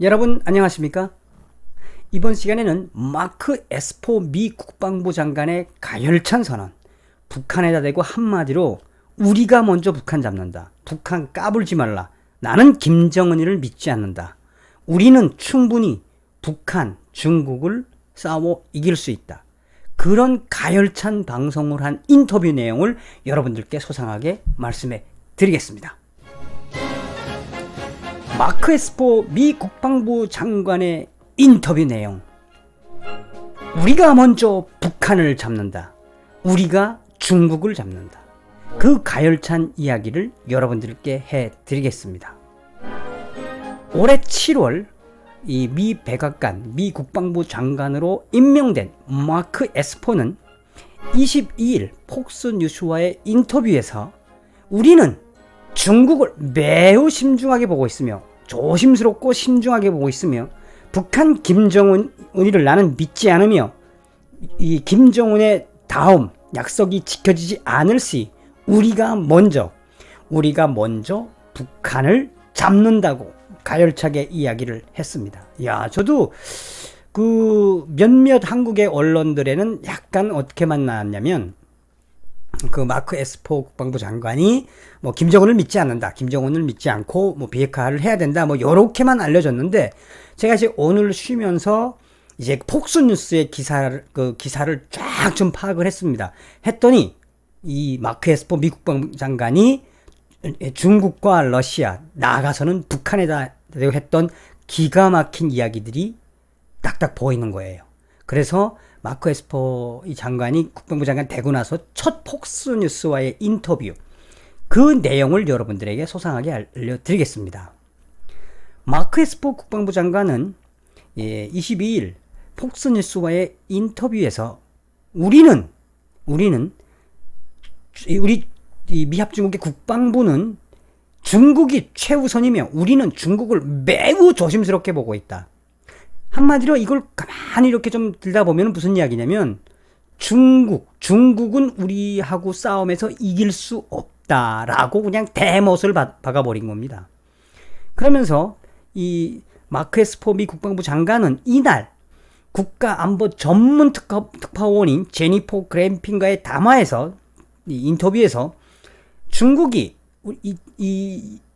여러분 안녕하십니까? 이번 시간에는 마크 에스포 미 국방부 장관의 가열찬 선언, 북한에다 대고 한마디로 우리가 먼저 북한 잡는다, 북한 까불지 말라, 나는 김정은이를 믿지 않는다, 우리는 충분히 북한, 중국을 싸워 이길 수 있다, 그런 가열찬 방송을 한 인터뷰 내용을 여러분들께 소상하게 말씀해 드리겠습니다. 마크 에스포 미 국방부 장관의 인터뷰 내용. 우리가 먼저 북한을 잡는다, 우리가 중국을 잡는다, 그 가열찬 이야기를 여러분들께 해드리겠습니다. 올해 7월 이 미 백악관 미 국방부 장관으로 임명된 마크 에스포는 22일 폭스뉴스와의 인터뷰에서 우리는 중국을 매우 심중하게 보고 있으며, 조심스럽고 심중하게 보고 있으며, 북한 김정은이를 나는 믿지 않으며, 이 김정은의 다음 약속이 지켜지지 않을 시 우리가 먼저 북한을 잡는다고 가열차게 이야기를 했습니다. 야, 저도 그 몇몇 한국의 언론들에는 약간 어떻게만 나왔냐면, 그 마크 에스포 국방부 장관이 뭐 김정은을 믿지 않는다, 김정은을 믿지 않고 뭐 비핵화를 해야 된다, 뭐 요렇게만 알려졌는데, 제가 이제 오늘 쉬면서 이제 폭스뉴스의 기사를 쫙 좀 파악을 했더니 이 마크 에스포 미 국방부 장관이 중국과 러시아, 나아가서는 북한에다 대고 했던 기가 막힌 이야기들이 딱딱 보이는 거예요. 그래서 마크 에스포 이 장관이 국방부 장관 되고 나서 첫 폭스뉴스와의 인터뷰, 그 내용을 여러분들에게 소상하게 알려드리겠습니다. 마크 에스포 국방부 장관은 22일 폭스뉴스와의 인터뷰에서 우리 미합중국의 국방부는 중국이 최우선이며 우리는 중국을 매우 조심스럽게 보고 있다. 한마디로 이걸 가만히 이렇게 좀 들다 보면 무슨 이야기냐면, 중국은 우리하고 싸움에서 이길 수 없다라고 그냥 대못을 박아버린 겁니다. 그러면서 이 마크 에스포 미 국방부 장관은 이날 국가안보 전문 특파원인 제니퍼 그램핀과의 담화에서, 이 인터뷰에서 중국이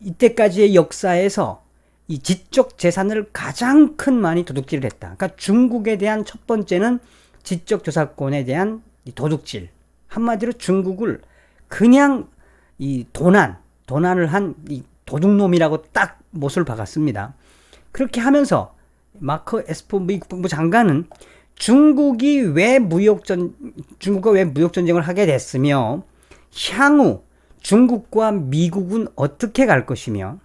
이때까지의 역사에서 이 지적 재산을 가장 큰 많이 도둑질을 했다. 그러니까 중국에 대한 첫 번째는 지적 저작권에 대한 도둑질. 한마디로 중국을 그냥 이 도난을 한 이 도둑놈이라고 딱 못을 박았습니다. 그렇게 하면서 마크 에스포 미 국방부 장관은 중국과 왜 무역 전쟁을 하게 됐으며, 향후 중국과 미국은 어떻게 갈 것이며,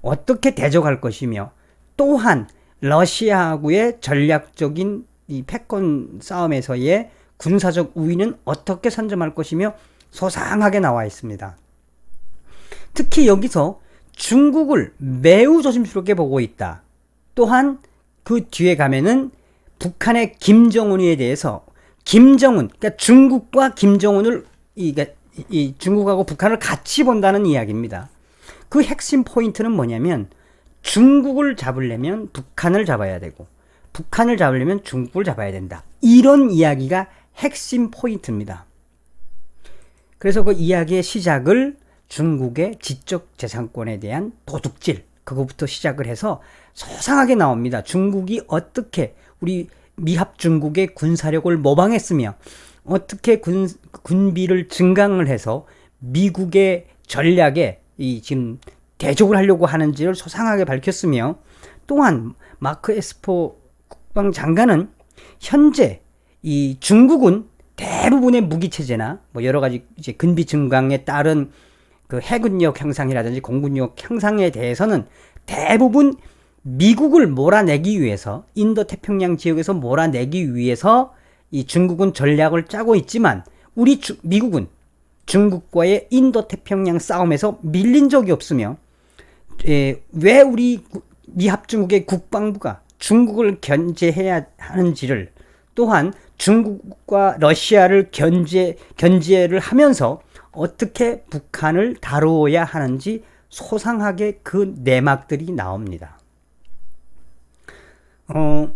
어떻게 대적할 것이며, 또한 러시아하고의 전략적인 이 패권 싸움에서의 군사적 우위는 어떻게 선점할 것이며 소상하게 나와 있습니다. 특히 여기서 중국을 매우 조심스럽게 보고 있다. 또한 그 뒤에 가면은 북한의 김정은에 대해서 그러니까 중국과 김정은을 중국하고 북한을 같이 본다는 이야기입니다. 그 핵심 포인트는 뭐냐면, 중국을 잡으려면 북한을 잡아야 되고, 북한을 잡으려면 중국을 잡아야 된다. 이런 이야기가 핵심 포인트입니다. 그래서 그 이야기의 시작을 중국의 지적 재산권에 대한 도둑질, 그거부터 시작을 해서 소상하게 나옵니다. 중국이 어떻게 우리 미합 중국의 군사력을 모방했으며, 어떻게 군비를 증강을 해서 미국의 전략에 지금 대적을 하려고 하는지를 소상하게 밝혔으며, 또한 마크 에스포 국방 장관은 현재 이 중국은 대부분의 무기 체제나 뭐 여러 가지 이제 군비 증강에 따른 그 해군력 향상이라든지 공군력 향상에 대해서는 대부분 미국을 몰아내기 위해서, 인도 태평양 지역에서 몰아내기 위해서 이 중국은 전략을 짜고 있지만, 미국은 중국과의 인도 태평양 싸움에서 밀린 적이 없으며, 왜 우리 미합중국의 국방부가 중국을 견제해야 하는지를, 또한 중국과 러시아를 견제를 하면서 어떻게 북한을 다루어야 하는지 소상하게 그 내막들이 나옵니다. 어,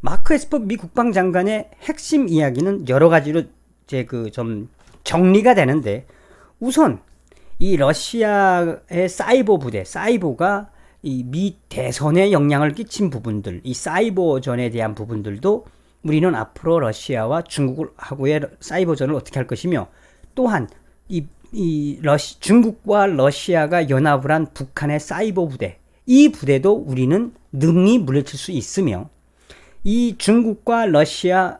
마크 에스퍼 미 국방장관의 핵심 이야기는 여러 가지로 이제 그 좀 정리가 되는데, 우선 이 러시아의 사이버 부대, 사이버가 이 미 대선에 영향을 끼친 부분들, 이 사이버전에 대한 부분들도 우리는 앞으로 러시아와 중국하고의 사이버전을 어떻게 할 것이며, 또한 중국과 러시아가 연합을 한 북한의 사이버 부대, 이 부대도 우리는 능히 물리칠 수 있으며, 이 중국과 러시아,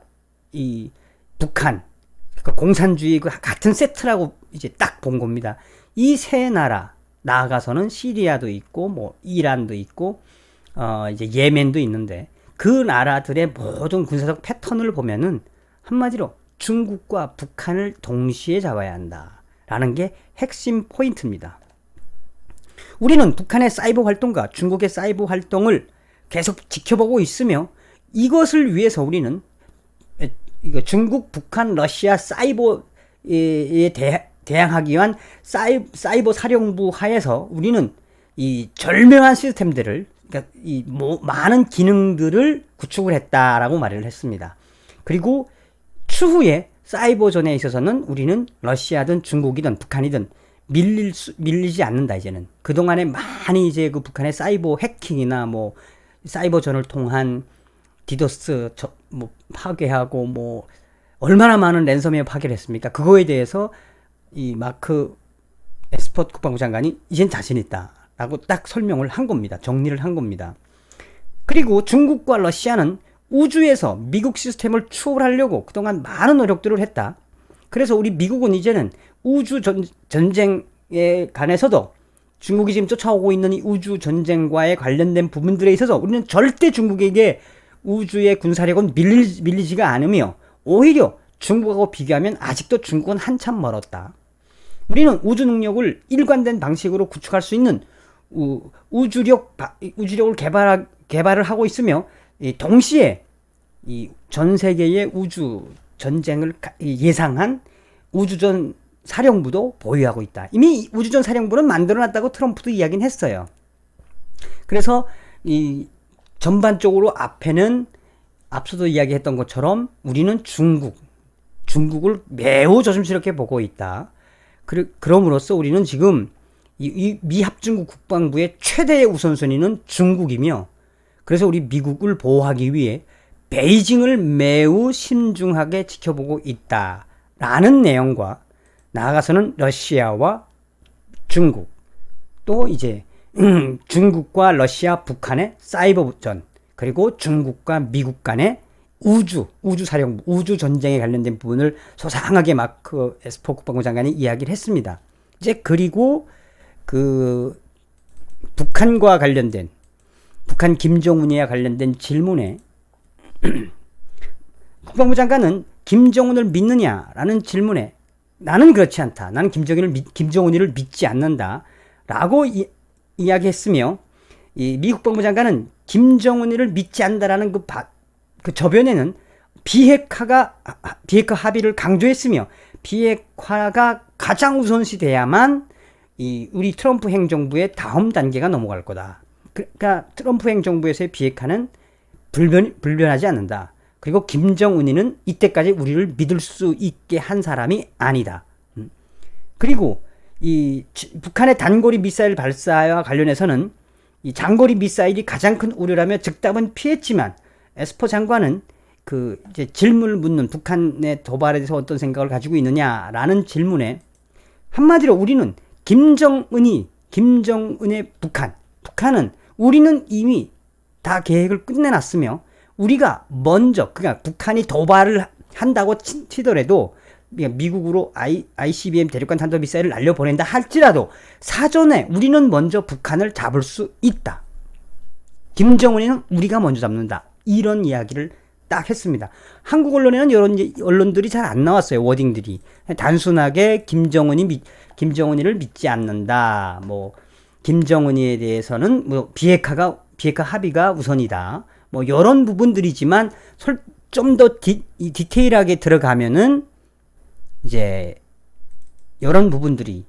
이 북한, 그러니까 공산주의 같은 세트라고 이제 딱 본 겁니다. 이 세 나라, 나아가서는 시리아도 있고, 뭐 이란도 있고, 이제 예멘도 있는데, 그 나라들의 모든 군사적 패턴을 보면은 한마디로 중국과 북한을 동시에 잡아야 한다라는 게 핵심 포인트입니다. 우리는 북한의 사이버 활동과 중국의 사이버 활동을 계속 지켜보고 있으며, 이것을 위해서 우리는 중국, 북한, 러시아 사이버에 대항하기 위한 사이버 사령부 하에서 우리는 이 절묘한 시스템들을, 그러니까 많은 기능들을 구축을 했다라고 말을 했습니다. 그리고 추후에 사이버전에 있어서는 우리는 러시아든 중국이든 북한이든 밀리지 않는다. 이제는 그동안에 많이 이제 그 북한의 사이버 해킹이나 뭐 사이버전을 통한 디도스 뭐 파괴하고 뭐 얼마나 많은 랜섬웨어 파괴를 했습니까? 그거에 대해서 이 마크 에스퍼 국방부 장관이 이젠 자신 있다라고 딱 설명을 한 겁니다. 정리를 한 겁니다. 그리고 중국과 러시아는 우주에서 미국 시스템을 추월하려고 그동안 많은 노력들을 했다. 그래서 우리 미국은 이제는 우주 전쟁에 관해서도 중국이 지금 쫓아오고 있는 이 우주 전쟁과의 관련된 부분들에 있어서 우리는 절대 중국에게 우주의 군사력은 밀리지가 않으며, 오히려 중국하고 비교하면 아직도 중국은 한참 멀었다. 우리는 우주 능력을 일관된 방식으로 구축할 수 있는 우주력을 개발을 하고 있으며, 동시에 전 세계의 우주 전쟁을 예상한 우주전 사령부도 보유하고 있다. 이미 우주전 사령부는 만들어놨다고 트럼프도 이야기는 했어요. 그래서 전반적으로 앞에는 앞서도 이야기했던 것처럼 우리는 중국을 매우 조심스럽게 보고 있다. 그럼으로써 우리는 지금 이 미합중국 국방부의 최대의 우선순위는 중국이며, 그래서 우리 미국을 보호하기 위해 베이징을 매우 신중하게 지켜보고 있다라는 내용과, 나아가서는 러시아와 중국, 또 이제 중국과 러시아, 북한의 사이버전, 그리고 중국과 미국 간의 우주사령부, 우주 전쟁에 관련된 부분을 소상하게 마크 에스퍼 국방부 장관이 이야기를 했습니다. 이제 그리고 그 북한과 관련된, 북한 김정은이와 관련된 질문에 국방부 장관은 김정은을 믿느냐라는 질문에 나는 그렇지 않다. 나는 김정은이를 믿지 않는다. 라고 이야기했으며, 미 국방부 장관은 김정은이를 믿지 않는다라는 그 저변에는 비핵화 합의를 강조했으며, 비핵화가 가장 우선시 돼야만 우리 트럼프 행정부의 다음 단계가 넘어갈 거다. 그러니까 트럼프 행정부에서의 비핵화는 불변하지 않는다. 그리고 김정은이는 이때까지 우리를 믿을 수 있게 한 사람이 아니다. 그리고 북한의 단거리 미사일 발사와 관련해서는 이 장거리 미사일이 가장 큰 우려라며 즉답은 피했지만, 에스퍼 장관은 이제 질문을 묻는 북한의 도발에 대해서 어떤 생각을 가지고 있느냐라는 질문에 한마디로 우리는 김정은의 북한은 우리는 이미 다 계획을 끝내놨으며, 우리가 먼저, 그러니까 북한이 도발을 한다고 치더라도 미국으로 ICBM 대륙간 탄도미사일을 날려보낸다 할지라도 사전에 우리는 먼저 북한을 잡을 수 있다. 김정은이는 우리가 먼저 잡는다. 이런 이야기를 딱 했습니다. 한국 언론에는 이런 언론들이 잘 안 나왔어요. 워딩들이 단순하게 김정은이를 믿지 않는다. 뭐 김정은이에 대해서는 뭐 비핵화 합의가 우선이다. 뭐 이런 부분들이지만 좀 더 디테일하게 들어가면은 이제 이런 부분들이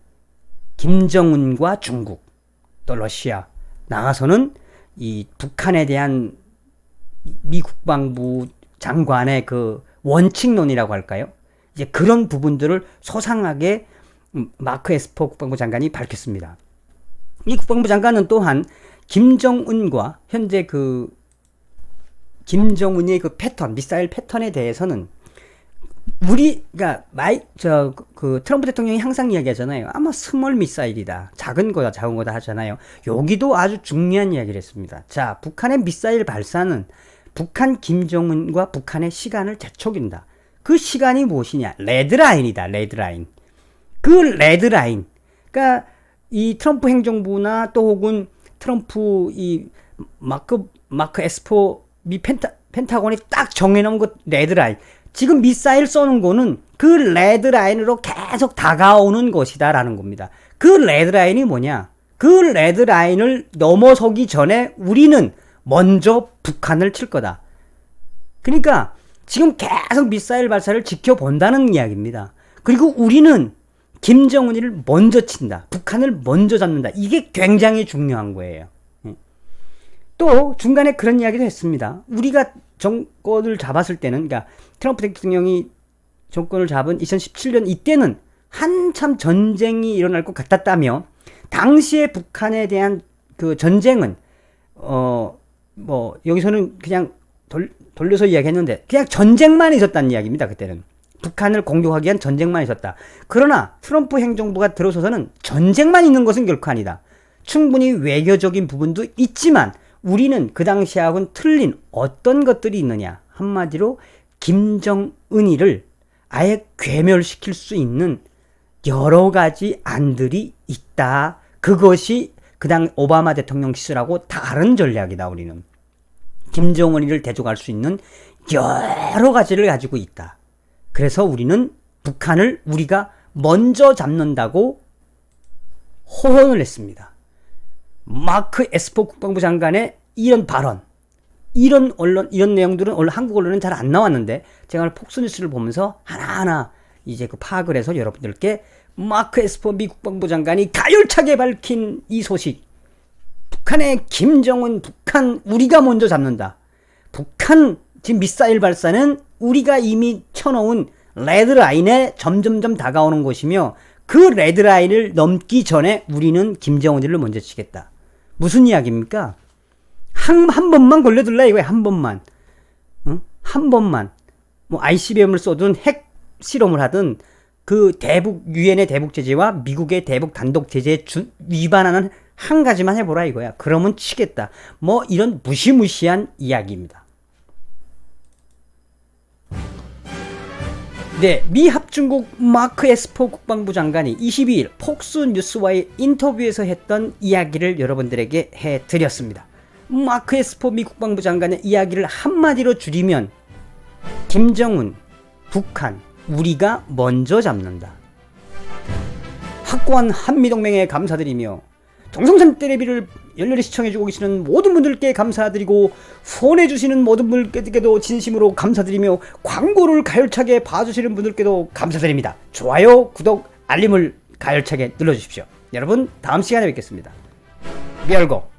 김정은과 중국, 또 러시아, 나가서는 이 북한에 대한 미 국방부 장관의 그 원칙론이라고 할까요? 이제 그런 부분들을 소상하게 마크 에스퍼 국방부 장관이 밝혔습니다. 이 국방부 장관은 또한 김정은과 현재 그 김정은의 그 패턴, 미사일 패턴에 대해서는 우리가 트럼프 대통령이 항상 이야기하잖아요. 아마 스몰 미사일이다. 작은 거다 하잖아요. 여기도 아주 중요한 이야기를 했습니다. 자, 북한의 미사일 발사는 북한 김정은과 북한의 시간을 재촉인다. 그 시간이 무엇이냐? 레드라인이다. 레드라인. 그 레드라인. 그러니까 이 트럼프 행정부나 또 혹은 트럼프 이 마크 에스퍼 미 펜타곤이 딱 정해놓은 그 레드라인. 지금 미사일 쏘는 거는 그 레드라인으로 계속 다가오는 것이다라는 겁니다. 그 레드라인이 뭐냐? 그 레드라인을 넘어서기 전에 우리는 먼저 북한을 칠 거다. 그러니까 지금 계속 미사일 발사를 지켜본다는 이야기입니다. 그리고 우리는 김정은이를 먼저 친다. 북한을 먼저 잡는다. 이게 굉장히 중요한 거예요. 또 중간에 그런 이야기도 했습니다. 우리가 정권을 잡았을 때는, 그러니까 트럼프 대통령이 정권을 잡은 2017년 이때는 한참 전쟁이 일어날 것 같았다며, 당시에 북한에 대한 그 전쟁은 여기서는 그냥 돌려서 이야기했는데 그냥 전쟁만 있었다는 이야기입니다. 그때는 북한을 공격하기 위한 전쟁만 있었다. 그러나 트럼프 행정부가 들어서서는 전쟁만 있는 것은 결코 아니다. 충분히 외교적인 부분도 있지만 우리는 그 당시하고는 틀린 어떤 것들이 있느냐. 한마디로 김정은이를 아예 괴멸시킬 수 있는 여러 가지 안들이 있다. 그것이 그당 오바마 대통령 시절하고 다른 전략이다. 우리는 김정은이를 대적할 수 있는 여러 가지를 가지고 있다. 그래서 우리는 북한을 우리가 먼저 잡는다고 호언을 했습니다. 마크 에스퍼 국방부 장관의 이런 발언, 이런 내용들은 원래 한국 언론은 잘 안 나왔는데 제가 오늘 폭스뉴스를 보면서 하나하나 이제 그 파악을 해서 여러분들께 마크 에스퍼 미 국방부 장관이 가열차게 밝힌 이 소식, 북한의 김정은, 북한 우리가 먼저 잡는다. 북한 지금 미사일 발사는 우리가 이미 쳐놓은 레드라인에 점점점 다가오는 것이며 그 레드라인을 넘기 전에 우리는 김정은이를 먼저 치겠다. 무슨 이야기입니까? 한 번만 걸려들라 이거야. 한 번만. 응? 한 번만. 뭐 ICBM을 쏘든 핵 실험을 하든 그 유엔의 대북 제재와 미국의 대북 단독 제재에 위반하는 한 가지만 해보라 이거야. 그러면 치겠다. 뭐 이런 무시무시한 이야기입니다. 네, 미 합중국 마크 에스퍼 국방부 장관이 22일 폭스뉴스와의 인터뷰에서 했던 이야기를 여러분들에게 해드렸습니다. 마크 에스퍼 미 국방부 장관의 이야기를 한마디로 줄이면 김정은, 북한, 우리가 먼저 잡는다. 확고한 한미동맹에 감사드리며 정성찬 텔레비를 열렬히 시청해주고 계시는 모든 분들께 감사드리고 후원해주시는 모든 분들께도 진심으로 감사드리며 광고를 가열차게 봐주시는 분들께도 감사드립니다. 좋아요, 구독, 알림을 가열차게 눌러주십시오. 여러분 다음 시간에 뵙겠습니다. 미알고